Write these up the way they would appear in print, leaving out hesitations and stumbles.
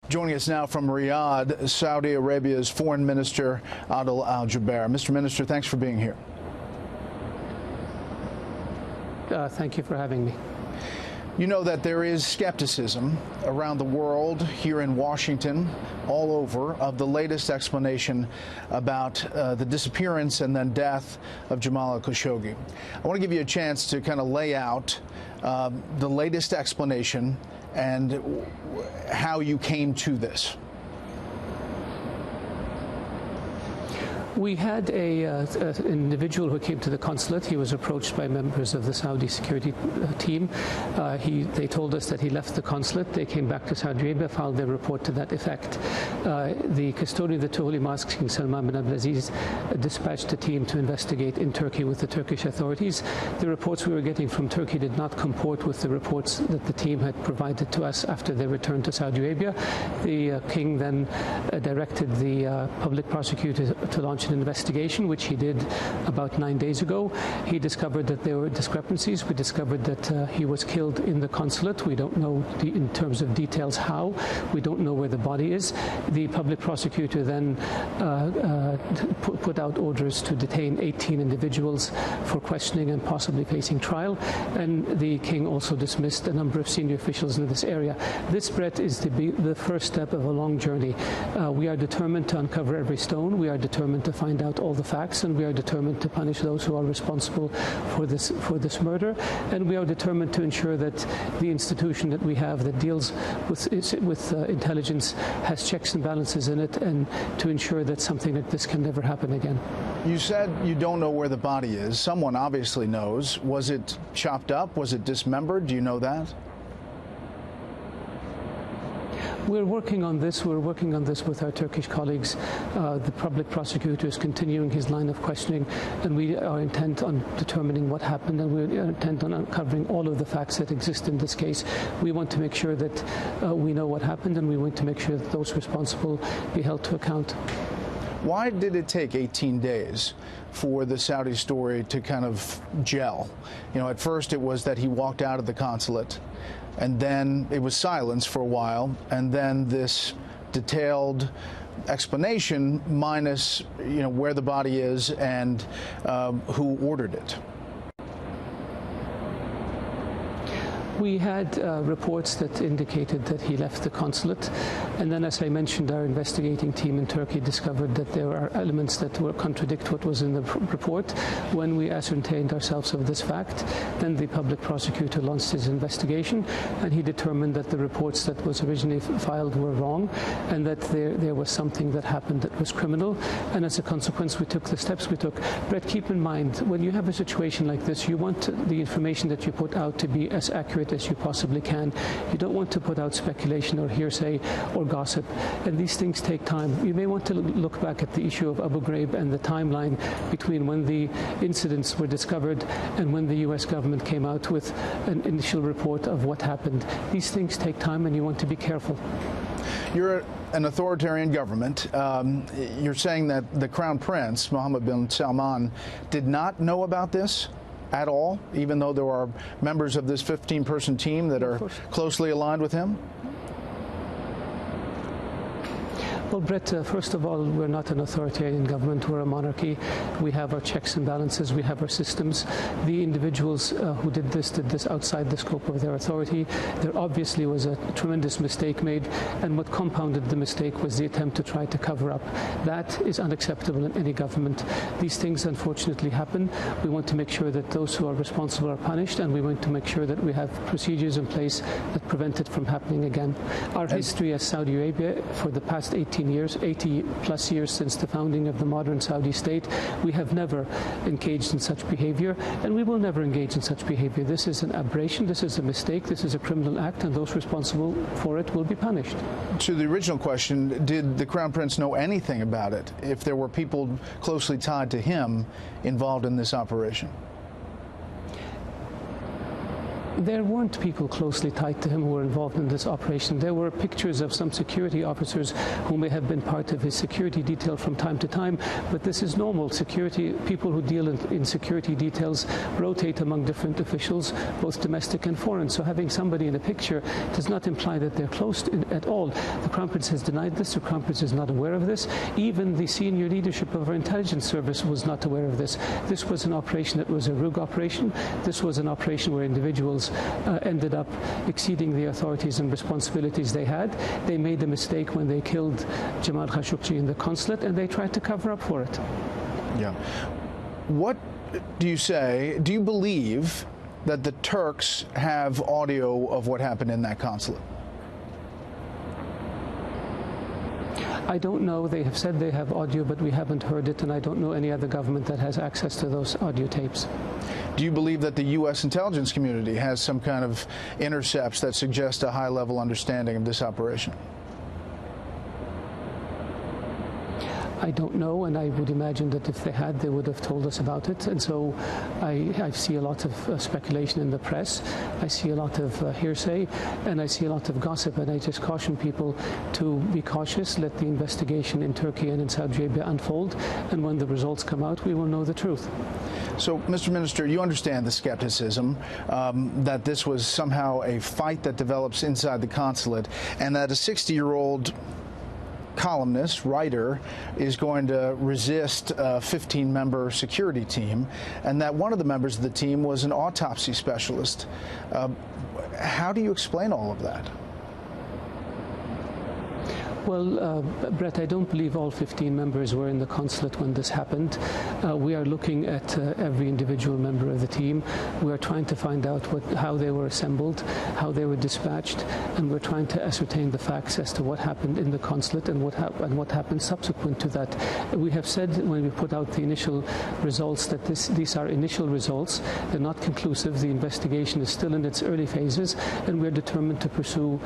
Joining us now from Riyadh, Saudi Arabia's Foreign Minister Adel al-Jubeir. Mr. Minister, thanks for being here. Thank you for having me. You know that there is skepticism around the world, here in Washington, all over, of the latest explanation about the disappearance and then death of Jamal Khashoggi. I want to give you a chance to kind of lay out the latest explanation and how you came to this. We had an individual who came to the consulate. He was approached by members of the Saudi security team. They told us that he left the consulate. They came back to Saudi Arabia, filed their report to that effect. The custodian of the Holy Mosque, King Salman bin Abdulaziz, dispatched a team to investigate in Turkey with the Turkish authorities. The reports we were getting from Turkey did not comport with the reports that the team had provided to us after they returned to Saudi Arabia. The king then directed the public prosecutor to launch an investigation, which he did about 9 days ago. He discovered that there were discrepancies. We discovered that he was killed in the consulate. We don't know in terms of details how. We don't know where the body is. The public prosecutor then put out orders to detain 18 individuals for questioning and possibly facing trial. And the king also dismissed a number of senior officials in this area. This, Brett, is the first step of a long journey. We are determined to uncover every stone. We are determined to find out all the facts, and we are determined to punish those who are responsible for this murder. And we are determined to ensure that the institution that we have that deals with intelligence has checks and balances in it, and to ensure that something like this can never happen again. You said you don't know where the body is. Someone obviously knows. Was it chopped up? Was it dismembered? Do you know that? We're working on this. We're working on this with our Turkish colleagues. The public prosecutor is continuing his line of questioning, and we are intent on determining what happened, and we're intent on uncovering all of the facts that exist in this case. We want to make sure that we know what happened, and we want to make sure that those responsible be held to account. Why did it take 18 days for the Saudi story to kind of gel? You know, at first it was that he walked out of the consulate, and then it was silence for a while, and then this detailed explanation minus, you know, where the body is and who ordered it. We had reports that indicated that he left the consulate, and then, as I mentioned, our investigating team in Turkey discovered that there are elements that contradict what was in the report. When we ascertained ourselves of this fact, then the public prosecutor launched his investigation, and he determined that the reports that was originally filed were wrong, and that there was something that happened that was criminal. And as a consequence, we took the steps we took. Brett, keep in mind, when you have a situation like this, you want the information that you put out to be as accurate as you possibly can. You don't want to put out speculation or hearsay or gossip, and these things take time. You may want to look back at the issue of Abu Ghraib and the timeline between when the incidents were discovered and when the U.S. government came out with an initial report of what happened. These things take time, and you want to be careful. You're an authoritarian government. You're saying that the Crown Prince, Mohammed bin Salman, did not know about this at all, even though there are members of this 15-person team that are closely aligned with him? Well, Brett, first of all, we're not an authoritarian government. We're a monarchy. We have our checks and balances. We have our systems. The individuals who did this outside the scope of their authority. There obviously was a tremendous mistake made, and what compounded the mistake was the attempt to try to cover up. That is unacceptable in any government. These things unfortunately happen. We want to make sure that those who are responsible are punished, and we want to make sure that we have procedures in place that prevent it from happening again. Our history as Saudi Arabia for the past 80 plus years since the founding of the modern Saudi state, we have never engaged in such behavior, and we will never engage in such behavior. This is an aberration, this is a mistake, this is a criminal act, and those responsible for it will be punished. To the original question, did the Crown Prince know anything about it, if there were people closely tied to him involved in this operation? There weren't people closely tied to him who were involved in this operation. There were pictures of some security officers who may have been part of his security detail from time to time, but this is normal. Security people who deal in security details rotate among different officials, both domestic and foreign. So having somebody in a picture does not imply that they're close at all. The Crown Prince has denied this. The Crown Prince is not aware of this. Even the senior leadership of our intelligence service was not aware of this. This was an operation that was a rogue operation. This was an operation where individuals ended up exceeding the authorities and responsibilities they had. They made a mistake when they killed Jamal Khashoggi in the consulate, and they tried to cover up for it. Yeah. What do you say? Do you believe that the Turks have audio of what happened in that consulate? I don't know. They have said they have audio, but we haven't heard it, and I don't know any other government that has access to those audio tapes. Do you believe that the U.S. intelligence community has some kind of intercepts that suggest a high-level understanding of this operation? I don't know, and I would imagine that if they had, they would have told us about it. And so I see a lot of speculation in the press. I see a lot of hearsay, and I see a lot of gossip. And I just caution people to be cautious, let the investigation in Turkey and in Saudi Arabia unfold, and when the results come out, we will know the truth. So, Mr. Minister, you understand the skepticism that this was somehow a fight that develops inside the consulate, and that a 60-year-old columnist, writer, is going to resist a 15-member security team, and that one of the members of the team was an autopsy specialist. How do you explain all of that? Well, Brett, I don't believe all 15 members were in the consulate when this happened. We are looking at every individual member of the team. We are trying to find out how they were assembled, how they were dispatched, and we're trying to ascertain the facts as to what happened in the consulate and what happened subsequent to that. We have said when we put out the initial results that these are initial results. They're not conclusive. The investigation is still in its early phases, and we're determined to pursue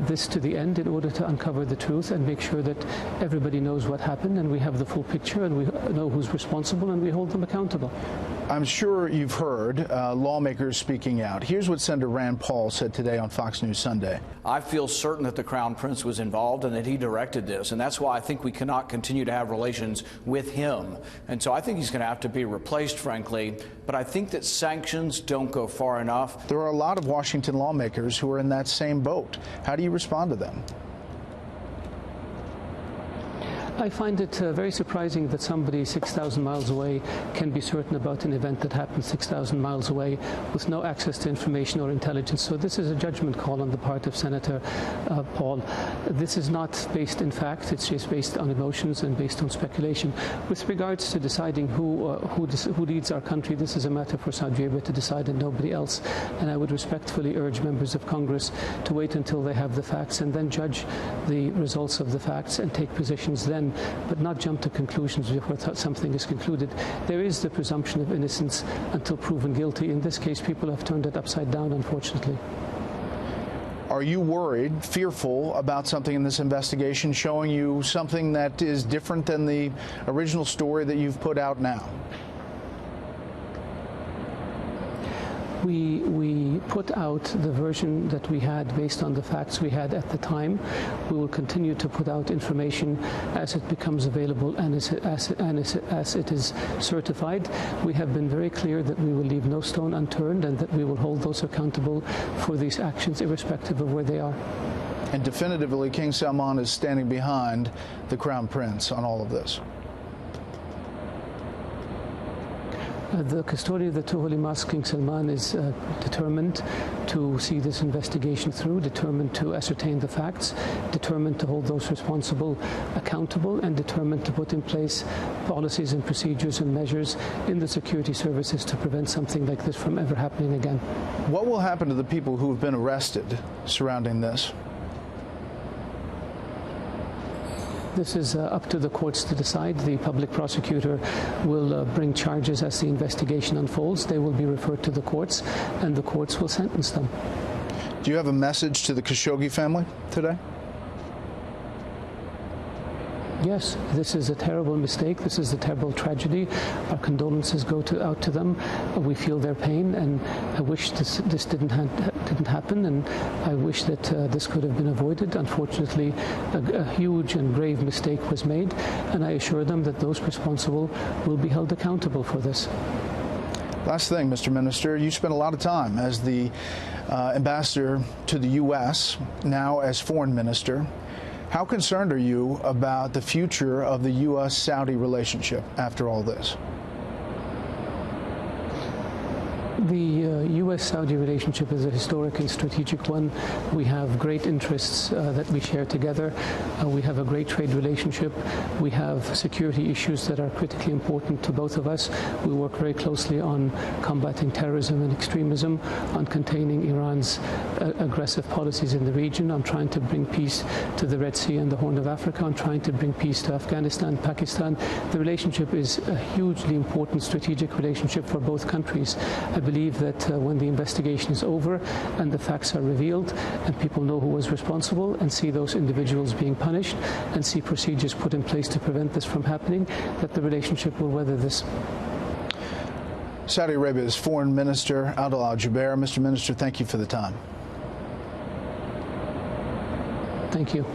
this to the end in order to uncover the truth and make sure that everybody knows what happened, and we have the full picture, and we know who's responsible, and we hold them accountable. I'm sure you've heard lawmakers speaking out. Here's what Senator Rand Paul said today on Fox News Sunday. I feel certain that the Crown Prince was involved and that he directed this, and that's why I think we cannot continue to have relations with him. And so I think he's going to have to be replaced, frankly, but I think that sanctions don't go far enough. There are a lot of Washington lawmakers who are in that same boat. How do you respond to them? I find it very surprising that somebody 6,000 miles away can be certain about an event that happened 6,000 miles away with no access to information or intelligence. So this is a judgment call on the part of Senator Paul. This is not based in fact. It's just based on emotions and based on speculation. With regards to deciding who leads our country, this is a matter for Saudi Arabia to decide and nobody else. And I would respectfully urge members of Congress to wait until they have the facts and then judge the results of the facts and take positions then, but not jump to conclusions before something is concluded. There is the presumption of innocence until proven guilty. In this case, people have turned it upside down, unfortunately. Are you worried, fearful about something in this investigation showing you something that is different than the original story that you've put out now? We put out the version that we had based on the facts we had at the time. We will continue to put out information as it becomes available and as it is certified. We have been very clear that we will leave no stone unturned and that we will hold those accountable for these actions irrespective of where they are. And definitively, King Salman is standing behind the Crown Prince on all of this. The custodian of the two holy mosques, King Salman, is determined to see this investigation through, determined to ascertain the facts, determined to hold those responsible accountable, and determined to put in place policies and procedures and measures in the security services to prevent something like this from ever happening again. What will happen to the people who have been arrested surrounding this? This is up to the courts to decide. The public prosecutor will bring charges as the investigation unfolds. They will be referred to the courts, and the courts will sentence them. Do you have a message to the Khashoggi family today? Yes, this is a terrible mistake. This is a terrible tragedy. Our condolences go out to them. We feel their pain, and I wish this didn't happen, and I wish that this could have been avoided. Unfortunately, a huge and grave mistake was made, and I assure them that those responsible will be held accountable for this. Last thing, Mr. Minister, you spent a lot of time as the ambassador to the U.S., now as foreign minister. How concerned are you about the future of the U.S.-Saudi relationship after all this? The U.S.-Saudi relationship is a historic and strategic one. We have great interests that we share together. We have a great trade relationship. We have security issues that are critically important to both of us. We work very closely on combating terrorism and extremism, on containing Iran's aggressive policies in the region, on trying to bring peace to the Red Sea and the Horn of Africa, on trying to bring peace to Afghanistan, Pakistan. The relationship is a hugely important strategic relationship for both countries. I believe that when the investigation is over and the facts are revealed and people know who was responsible and see those individuals being punished and see procedures put in place to prevent this from happening, that the relationship will weather this. Saudi Arabia's Foreign Minister, Adel al-Jubeir. Mr. Minister, thank you for the time. Thank you.